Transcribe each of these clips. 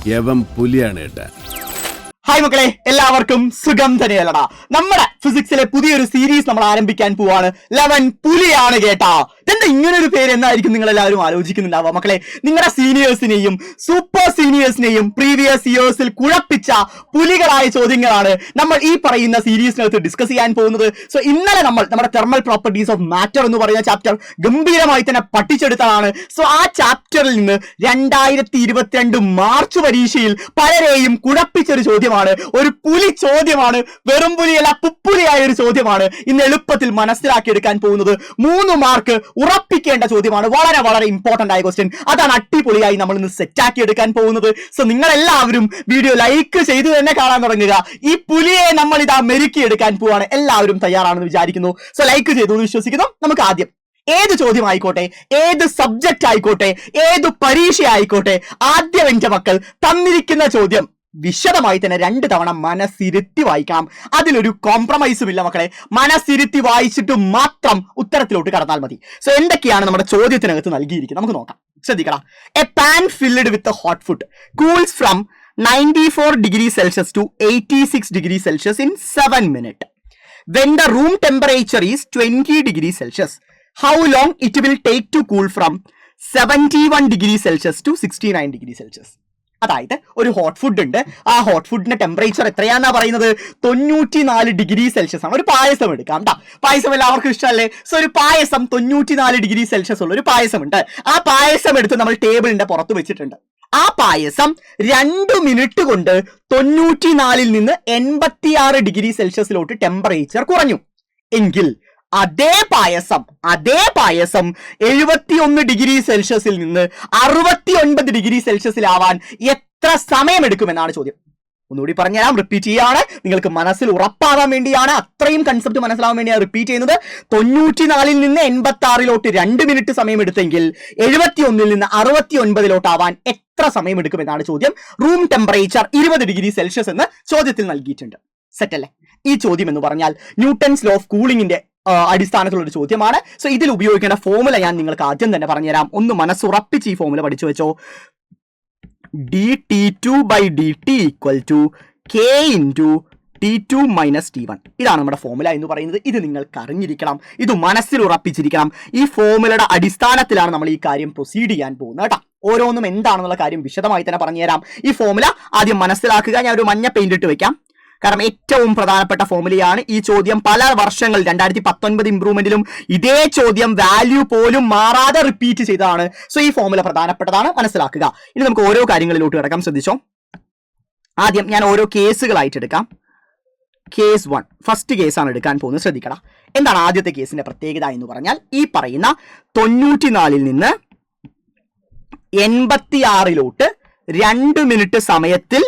യവൻ പുലിയാണ് കേട്ടാ. ഹായ് മക്കളെ, എല്ലാവർക്കും സുഖം തന്നെയല്ലടാ. നമ്മുടെ ഫിസിക്സിലെ പുതിയൊരു സീരീസ് നമ്മൾ ആരംഭിക്കാൻ പോവാണ്. 11 പുലിയാണ് കേട്ടാ. എന്താ ഇങ്ങനൊരു പേര് എന്നായിരിക്കും നിങ്ങൾ എല്ലാവരും ആലോചിക്കുന്നുണ്ടാവുക മക്കളെ. നിങ്ങളുടെ സീനിയേഴ്സിനെയും സൂപ്പർ സീനിയേഴ്സിനെയും പ്രീവിയസ് ഇയേഴ്സിൽ കുഴപ്പിച്ച പുലികളായ ചോദ്യങ്ങളാണ് നമ്മൾ ഈ പറയുന്ന സീരീസിനകത്ത് ഡിസ്കസ് ചെയ്യാൻ പോകുന്നത്. സോ ഇന്നലെ നമ്മൾ നമ്മുടെ തെർമൽ പ്രോപ്പർട്ടീസ് ഓഫ് മാറ്റർ എന്ന് പറയുന്ന ചാപ്റ്റർ ഗംഭീരമായി തന്നെ പഠിച്ചെടുത്തതാണ്. സോ ആ ചാപ്റ്ററിൽ നിന്ന് 2022 മാർച്ച് പരീക്ഷയിൽ പലരെയും കുഴപ്പിച്ചൊരു ചോദ്യമാണ്, ഒരു പുലി ചോദ്യമാണ്. വെറും പുലിയല്ല, പുപ്പുലിയായ ഒരു ചോദ്യമാണ് ഇന്ന് എളുപ്പത്തിൽ മനസ്സിലാക്കിയെടുക്കാൻ പോകുന്നത്. 3 മാർക്ക് ഉറപ്പിക്കേണ്ട ചോദ്യമാണ്. വളരെ വളരെ ഇമ്പോർട്ടന്റ് ആയ ക്വസ്റ്റ്യൻ. അതാണ് അടിപൊളിയായി നമ്മൾ ഇന്ന് സെറ്റാക്കി എടുക്കാൻ പോകുന്നത്. സോ നിങ്ങൾ എല്ലാവരും വീഡിയോ ലൈക്ക് ചെയ്ത് തന്നെ കാണാൻ തുടങ്ങുക. ഈ പുലിയെ നമ്മൾ ഇതാ മെരുക്കിയെടുക്കാൻ പോവാണ്. എല്ലാവരും തയ്യാറാണെന്ന് വിചാരിക്കുന്നു. സോ ലൈക്ക് ചെയ്തു എന്ന് വിശ്വസിക്കുന്നു. നമുക്ക് ആദ്യം ഏത് ചോദ്യം ആയിക്കോട്ടെ, ഏത് സബ്ജക്റ്റ് ആയിക്കോട്ടെ, ഏത് പരീക്ഷ ആയിക്കോട്ടെ, ആദ്യം എന്റെ മക്കൾ തന്നിരിക്കുന്ന ചോദ്യം വിശദമായി തന്നെ 2 തവണ മനസ്സിരുത്തി വായിക്കണം. അതിലൊരു കോംപ്രമൈസും ഇല്ല മക്കളെ. മനസ്സിരുത്തി വായിച്ചിട്ട് മാത്രം ഉത്തരത്തിലോട്ട് കടന്നാൽ മതി. സോ എന്തൊക്കെയാണ് നമ്മുടെ ചോദ്യത്തിനകത്ത് നൽകിയിരിക്കുന്നത് നമുക്ക് നോക്കാം. ശ്രദ്ധിക്കണം. A pan filled with hot food cools from 94 degrees Celsius to 86 degrees Celsius in 7 minutes. When the room temperature is 20 degrees Celsius, how long it will take to cool from 71 degrees Celsius to 69 degrees Celsius? അതായത് ഒരു hot food ഉണ്ട്. ആ hot ഫുഡിന്റെ temperature എത്രയാന്നാ പറയുന്നത്? 94 degree Celsius ആണ്. ഒരു പായസം എടുക്കാം കേട്ടോ. പായസം എല്ലാവർക്കും ഇഷ്ടമല്ലേ? സോ ഒരു പായസം 94 ഡിഗ്രി സെൽഷ്യസ് ഉള്ള ഒരു പായസമുണ്ട്. ആ പായസം എടുത്ത് നമ്മൾ ടേബിളിന്റെ പുറത്ത് വെച്ചിട്ടുണ്ട്. ആ പായസം 2 മിനിറ്റ് കൊണ്ട് 94 നിന്ന് 86 ഡിഗ്രി സെൽഷ്യസിലോട്ട് ടെമ്പറേച്ചർ കുറഞ്ഞു എങ്കിൽ അതേ പായസം 71 ഡിഗ്രി സെൽഷ്യസിൽ നിന്ന് 69 ഡിഗ്രി സെൽഷ്യസിലാവാൻ എത്ര സമയമെടുക്കുമെന്നാണ് ചോദ്യം. ഒന്നുകൂടി പറഞ്ഞുതരാം, റിപ്പീറ്റ് ചെയ്യാണ്. നിങ്ങൾക്ക് മനസ്സിൽ ഉറപ്പാവാൻ വേണ്ടിയാണ്, അത്രയും കൺസെപ്റ്റ് മനസ്സിലാവാൻ വേണ്ടിയാണ് റിപ്പീറ്റ് ചെയ്യുന്നത്. 94 നിന്ന് 86 2 മിനിറ്റ് സമയം എടുത്തെങ്കിൽ 71 നിന്ന് 69 എത്ര സമയം എടുക്കുമെന്നാണ് ചോദ്യം. റൂം ടെമ്പറേച്ചർ 20 ഡിഗ്രി സെൽഷ്യസ് എന്ന് ചോദ്യത്തിൽ നൽകിയിട്ടുണ്ട്. സെറ്റ് അല്ലേ? ഈ ചോദ്യം എന്ന് പറഞ്ഞാൽ ന്യൂട്ടൺസ് ലോ ഓഫ് കൂളിംഗിന്റെ അടിസ്ഥാനത്തിലുള്ള ഒരു ചോദ്യമാണ്. സോ ഇതിൽ ഉപയോഗിക്കേണ്ട ഫോർമുല ഞാൻ നിങ്ങൾക്ക് ആദ്യം തന്നെ പറഞ്ഞുതരാം. ഒന്ന് മനസ്സുറപ്പിച്ച് ഈ ഫോർമുല പഠിച്ചു വെച്ചോ. dt2/dt = k × T2 - T1. ഇതാണ് നമ്മുടെ ഫോർമുല എന്ന് പറയുന്നത്. ഇത് നിങ്ങൾക്ക് അറിഞ്ഞിരിക്കണം, ഇത് മനസ്സിൽ ഉറപ്പിച്ചിരിക്കണം. ഈ ഫോർമുലയുടെ അടിസ്ഥാനത്തിലാണ് നമ്മൾ ഈ കാര്യം പ്രൊസീഡ് ചെയ്യാൻ പോകുന്നത് കേട്ടോ. ഓരോന്നും എന്താണെന്നുള്ള കാര്യം വിശദമായി തന്നെ പറഞ്ഞുതരാം. ഈ ഫോർമുല ആദ്യം മനസ്സിലാക്കുക. ഞാൻ ഒരു മഞ്ഞ പെയിന്റ് ഇട്ട് വെക്കാം, കാരണം ഏറ്റവും പ്രധാനപ്പെട്ട ഫോർമുലയാണ് ഈ ചോദ്യം. പല വർഷങ്ങൾ 2019 ഇംപ്രൂവ്മെന്റിലും ഇതേ ചോദ്യം വാല്യൂ പോലും മാറാതെ റിപ്പീറ്റ് ചെയ്തതാണ്. സോ ഈ ഫോർമുല പ്രധാനപ്പെട്ടതാണ്, മനസ്സിലാക്കുക. ഇനി നമുക്ക് ഓരോ കാര്യങ്ങളിലോട്ട് കിടക്കാം. ശ്രദ്ധിച്ചോ. ആദ്യം ഞാൻ ഓരോ കേസുകളായിട്ട് എടുക്കാം. കേസ് 1, ഫസ്റ്റ് കേസാണ് എടുക്കാൻ പോകുന്നത്. ശ്രദ്ധിക്കടാ. എന്താണ് ആദ്യത്തെ കേസിന്റെ പ്രത്യേകത എന്ന് പറഞ്ഞാൽ, ഈ പറയുന്ന 94 നിന്ന് 86 2 മിനിറ്റ് സമയത്തിൽ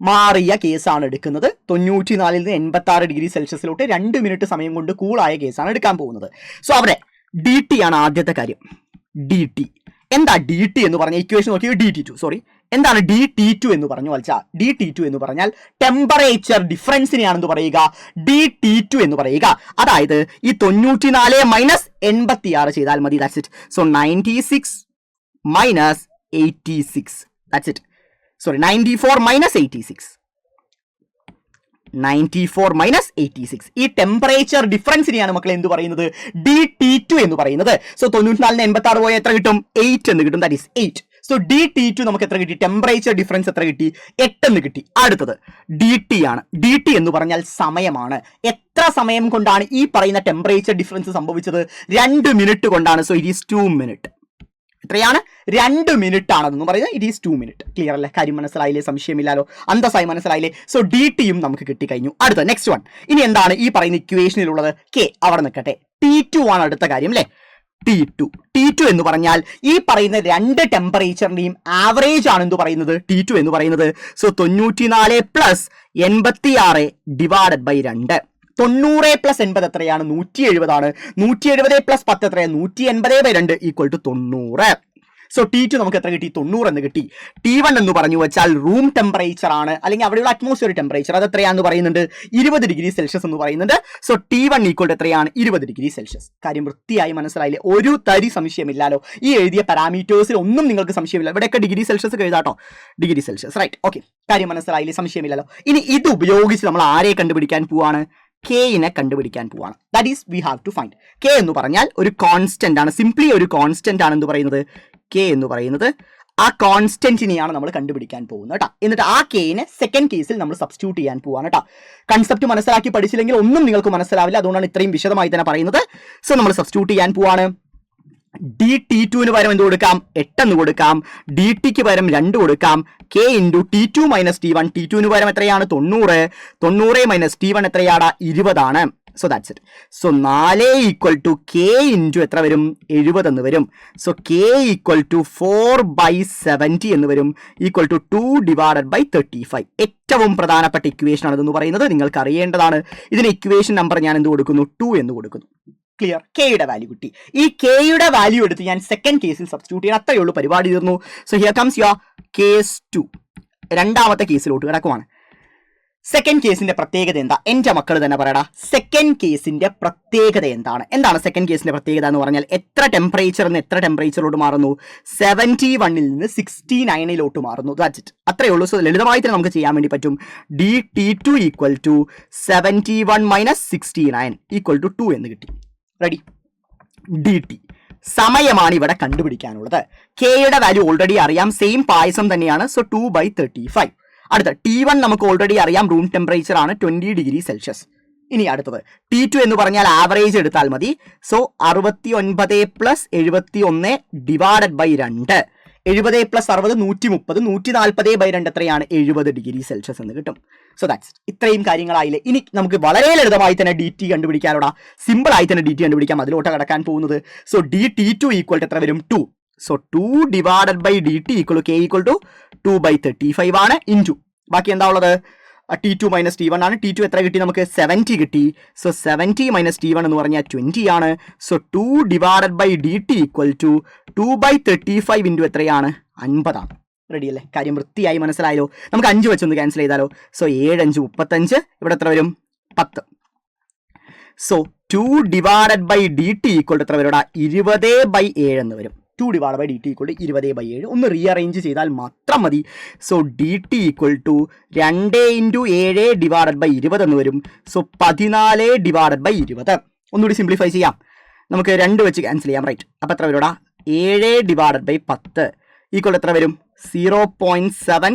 മാറിയ കേസാണ് എടുക്കുന്നത്. 94 നിന്ന് 86 ഡിഗ്രി സെൽഷ്യസിലോട്ട് 2 മിനിറ്റ് സമയം കൊണ്ട് കൂളായ കേസാണ് എടുക്കാൻ പോകുന്നത്. സോ അവിടെ ഡി ടി ആണ് ആദ്യത്തെ കാര്യം. ഡി ടി എന്താ? ഡി ടി എന്ന് പറഞ്ഞ ഇക്വേഷൻ നോക്കിയത് dt2, സോറി, എന്താണ് dt2 എന്ന് പറഞ്ഞു വച്ചാൽ? dt2 എന്ന് പറഞ്ഞാൽ ടെമ്പറേച്ചർ ഡിഫറൻസിനെയാണെന്ന് പറയുക, dt2 എന്ന് പറയുക. അതായത് ഈ 94 മൈനസ് 86 ചെയ്താൽ മതി. That's it. So 96 minus 86, that's it. Sorry, 94 minus 86. 94 minus 86. ഈ ടെമ്പറേച്ചർ ഡിഫറൻസിനെയാണ് മക്കളെ എന്ത് പറയുന്നത്? dt2 എന്ന് പറയുന്നത്. സോ 94 86 പോയാൽ എത്ര കിട്ടും? 8 എന്ന് കിട്ടും. That is 8. സോ dt2 നമുക്ക് എത്ര കിട്ടി? ടെമ്പറേച്ചർ ഡിഫറൻസ് എത്ര കിട്ടി? 8 എന്ന് കിട്ടി. അടുത്തത് dt ആണ്. dt എന്ന് പറഞ്ഞാൽ സമയമാണ്. എത്ര സമയം കൊണ്ടാണ് ഈ പറയുന്ന ടെമ്പറേച്ചർ ഡിഫറൻസ് സംഭവിച്ചത്? 2 മിനിറ്റ് കൊണ്ടാണ്. So it is 2 minute. എത്രയാണ്? 2 മിനിറ്റ് ആണെന്ന് പറയുന്നത്. It is 2 minute. ക്ലിയർ അല്ലേ? കാര്യം മനസ്സിലായില്ലേ? സംശയമില്ലാലോ? അന്തസ്സായി മനസ്സിലായില്ലേ? സോ ഡി ടിയും നമുക്ക് കിട്ടിക്കഴിഞ്ഞു. അടുത്ത നെക്സ്റ്റ് വൺ. ഇനി എന്താണ് ഈ പറയുന്ന ഇക്വേഷനിലുള്ളത്? കെ അവിടെ നിൽക്കട്ടെ. T2 ആണ് അടുത്ത കാര്യം അല്ലേ? T2 എന്ന് പറഞ്ഞാൽ ഈ പറയുന്ന 2 ടെമ്പറേച്ചറിന്റെയും ആവറേജ് ആണ് എന്ത് പറയുന്നത്? T2 എന്ന് പറയുന്നത്. So 94 plus 86 divided by 2. 90 plus 80 എത്രയാണ്? 170 ആണ്. 170 പ്ലസ് 10 എത്രയാണ്? 180/2 = 90. സോ T2 നമുക്ക് എത്ര കിട്ടി? 90 എന്ന് കിട്ടി. T1 എന്ന് പറഞ്ഞു വെച്ചാൽ റൂം ടെമ്പറേച്ചർ ആണ്, അല്ലെങ്കിൽ അവിടെയുള്ള അറ്റ്മോസ്ഫിയർ ടെമ്പറേച്ചർ. അത് എത്രയാണെന്ന് പറയുന്നുണ്ട്? 20 ഡിഗ്രി സെൽഷ്യസ് എന്ന് പറയുന്നുണ്ട്. സോ T1 ഈക്വൽ ടു എത്രയാണ്? 20 ഡിഗ്രി സെൽഷ്യസ്. കാര്യം വൃത്തിയായി മനസ്സിലായില്ലേ? ഒരു തരി സംശയമില്ലല്ലോ. ഈ എഴുതിയ പാരാമീറ്റേഴ്സിൽ ഒന്നും നിങ്ങൾക്ക് സംശയമില്ല. ഇവിടെയൊക്കെ ഡിഗ്രി സെൽഷ്യസ് എഴുതാട്ടോ, ഡിഗ്രി സെൽഷ്യസ്, റൈറ്റ്? ഓക്കെ, കാര്യം മനസ്സിലായില്ലേ? സംശയമില്ലല്ലോ. ഇനി ഇത് ഉപയോഗിച്ച് നമ്മൾ ആരെ കണ്ടുപിടിക്കാൻ പോവാണ്? കെയിനെ കണ്ടുപിടിക്കാൻ പോവാണ്. That is we have to find. K എന്ന് പറഞ്ഞാൽ ഒരു കോൺസ്റ്റന്റ് ആണ്, സിംപ്ലി ഒരു കോൺസ്റ്റന്റ് ആണ് എന്ന് പറയുന്നത്. കെ എന്ന് പറയുന്നത് ആ കോൺസ്റ്റന്റിനെയാണ് നമ്മൾ കണ്ടുപിടിക്കാൻ പോകുന്നത് കേട്ടോ. എന്നിട്ട് ആ കെയിനെ സെക്കൻഡ് കേസിൽ നമ്മൾ സബ്സ്റ്റിറ്റ്യൂട്ട് ചെയ്യാൻ പോവാണ് കേട്ടോ. കൺസെപ്റ്റ് മനസ്സിലാക്കി പഠിച്ചില്ലെങ്കിൽ ഒന്നും നിങ്ങൾക്ക് മനസ്സിലാവില്ല. അതുകൊണ്ടാണ് ഇത്രയും വിശദമായി തന്നെ പറയുന്നത്. സോ നമ്മൾ സബ്സ്റ്റിറ്റ്യൂട്ട് ചെയ്യാൻ പോവാണ്. T2 പകരം എന്ത് കൊടുക്കാം? 8 എന്ന് കൊടുക്കാം. dt പകരം 2 കൊടുക്കാം. K into T2 minus T1. T2 പകരം എത്രയാണ്? 90. 90 മൈനസ് T1 എത്രയാണ്? 20 ആണ്. So that's it. So 4 equal to K into എത്ര വരും? 70 എന്ന് വരും. സോ K ഈക്വൽ ടു 4/70 എന്ന് വരും, ഈക്വൽ ടു 2 ഡിവൈഡഡ് ബൈ 35. ഏറ്റവും പ്രധാനപ്പെട്ട ഇക്വേഷൻ ആണ് ഇതെന്ന് പറയുന്നത്, നിങ്ങൾക്ക് അറിയേണ്ടതാണ്. ഇതിന് ഇക്വേഷൻ നമ്പർ ഞാൻ എന്ത് കൊടുക്കുന്നു? 2 എന്ന് കൊടുക്കുന്നു. ക്ലിയർ? കെയുടെ വാല്യൂ കിട്ടി. ഈ കെയുടെ വാല്യൂ എടുത്ത് ഞാൻ സെക്കൻഡ് കേസിൽ സബ്സ്റ്റിറ്റ്യൂട്ട് ചെയ്യാൻ അത്രയേ ഉള്ളൂ, പരിപാടി തീർന്നു. So here comes your case 2. രണ്ടാമത്തെ കേസിലോട്ട് കിടക്കുവാണ്. സെക്കൻഡ് കേസിന്റെ പ്രത്യേകത എന്താ? എന്റെ മക്കൾ തന്നെ പറയടാ, സെക്കൻഡ് കേസിന്റെ പ്രത്യേകത എന്താണ്? എന്താണ് സെക്കൻഡ് കേസിന്റെ പ്രത്യേകത എന്ന് പറഞ്ഞാൽ? എത്ര ടെമ്പറേച്ചർ നിന്ന് എത്ര ടെമ്പറേച്ചറിലോട്ട് മാറുന്നു? 71 നിന്ന് 69 മാറുന്നു. ദാറ്റ്സ് ഇറ്റ്, അത്രയേ ഉള്ളൂ. സോ ലളിതമായി തന്നെ നമുക്ക് ചെയ്യാൻ വേണ്ടി പറ്റും. T2 equal to 71 minus 69 equal to 2 എന്ന് കിട്ടി. റെഡി? dt സമയമാണ് ഇവിടെ കണ്ടുപിടിക്കാനുള്ളത്. കെയുടെ വാല്യൂ ഓൾറെഡി അറിയാം, സെയിം പായസം തന്നെയാണ്. സോ 2/35. അടുത്ത T1 നമുക്ക് ഓൾറെഡി അറിയാം, റൂം ടെമ്പറേച്ചർ ആണ് 20 ഡിഗ്രി സെൽഷ്യസ്. ഇനി അടുത്തത് T2 എന്ന് പറഞ്ഞാൽ ആവറേജ് എടുത്താൽ മതി. So 69 plus 71 divided by 2. 70 plus 60 130. 140/2 എത്രയാണ്? 70 ഡിഗ്രി സെൽഷ്യസ് എന്ന് കിട്ടും. സോ ദാറ്റ്സ് ഇത്രയും കാര്യങ്ങളായില്ലേ. ഇനി നമുക്ക് വളരെ ലളിതമായി തന്നെ dt കണ്ടുപിടിക്കാനോടാ. സിമ്പിൾ ആയി തന്നെ dt കണ്ടുപിടിക്കാം. അതിലോട്ട് കടക്കാൻ പോകുന്നത്. സോ T2 ഈക്വൽ ടു എത്ര വരും? 2. So 2 divided by dt equal to K equal to 2/35 ആണ്. ഇൻറ്റു ബാക്കി എന്താ ഉള്ളത്? T2 മൈനസ് T1 ആണ്. T2 എത്ര കിട്ടി നമുക്ക്? 70 കിട്ടി. സോ 70 മൈനസ് T1 എന്ന് പറഞ്ഞാൽ 20 ആണ്. So 2 divided by dt equal to 2/35 into എത്രയാണ്? 50 ആണ്. റെഡി അല്ലേ? കാര്യം വൃത്തിയായി മനസ്സിലായല്ലോ. നമുക്ക് 5 വെച്ചൊന്ന് ക്യാൻസൽ ചെയ്താലോ. സോ 7 5 35. ഇവിടെ എത്ര വരും? 10. So 2 divided by dt equal to എത്ര വരും? 20/7 എന്ന് വരും. 2 divide by dt equal to 20/7. ഒന്ന് റീഅറേഞ്ച് ചെയ്താൽ മാത്രം മതി. So dt equal to 2 into 7 divided by 20 എന്ന് വരും. So 14 divided by 20. ഒന്നുകൂടി സിംപ്ലിഫൈ ചെയ്യാം. നമുക്ക് 2 വെച്ച് ക്യാൻസൽ ചെയ്യാം. റൈറ്റ്? അപ്പം എത്ര വരും? 7 ഡിവൈഡഡ് ബൈ 10 ഈക്വൽ എത്ര വരും? 0.7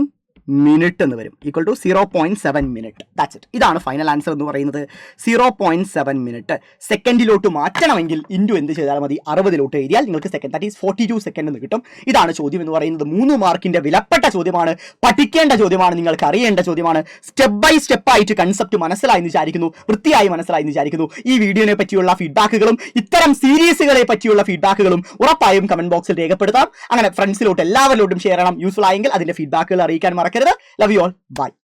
മിനിറ്റ് എന്ന് വരും. Equal to 0.7 minute. That's it. ഇതാണ് ഫൈനൽ ആൻസർ എന്ന് പറയുന്നത്. 0.7 മിനിറ്റ്. സെക്കൻഡിലോട്ട് മാറ്റണമെങ്കിൽ ഇൻറ്റു എന്ത് ചെയ്താൽ മതി? 60 എഴുതിയാൽ നിങ്ങൾക്ക് സെക്കൻഡ്, ദാറ്റ് ഈസ് 42 സെക്കൻഡ് എന്ന് കിട്ടും. ഇതാണ് ചോദ്യം എന്ന് പറയുന്നത്. 3 മാർക്കിന്റെ വിലപ്പെട്ട ചോദ്യമാണ്, പഠിക്കേണ്ട ചോദ്യമാണ്, നിങ്ങൾക്ക് അറിയേണ്ട ചോദ്യമാണ്. സ്റ്റെപ്പ് ബൈ സ്റ്റെപ്പ് ആയിട്ട് കൺസെപ്റ്റ് മനസ്സിലായി എന്ന് വിചാരിക്കുന്നു, വൃത്തിയായി മനസ്സിലായി എന്ന് വിചാരിക്കുന്നു. ഈ വീഡിയോനെ പറ്റിയുള്ള ഫീഡ്ബാക്കുകളും ഇത്തരം സീരീസുകളെ പറ്റിയുള്ള ഫീഡ്ബാക്കുകളും ഉറപ്പായും കമന്റ് ബോക്സിൽ രേഖപ്പെടുത്താം. അങ്ങനെ ഫ്രണ്ട്സിലോട്ട് എല്ലാവരിലോട്ടും ഷെയർ ചെയ്യണം. യൂസ്ഫുൾ ആയെങ്കിൽ അതിന്റെ ഫീഡ്ബാക്കുകൾ അറിയിക്കാൻ മറക്കരുത്. Love you all. Bye.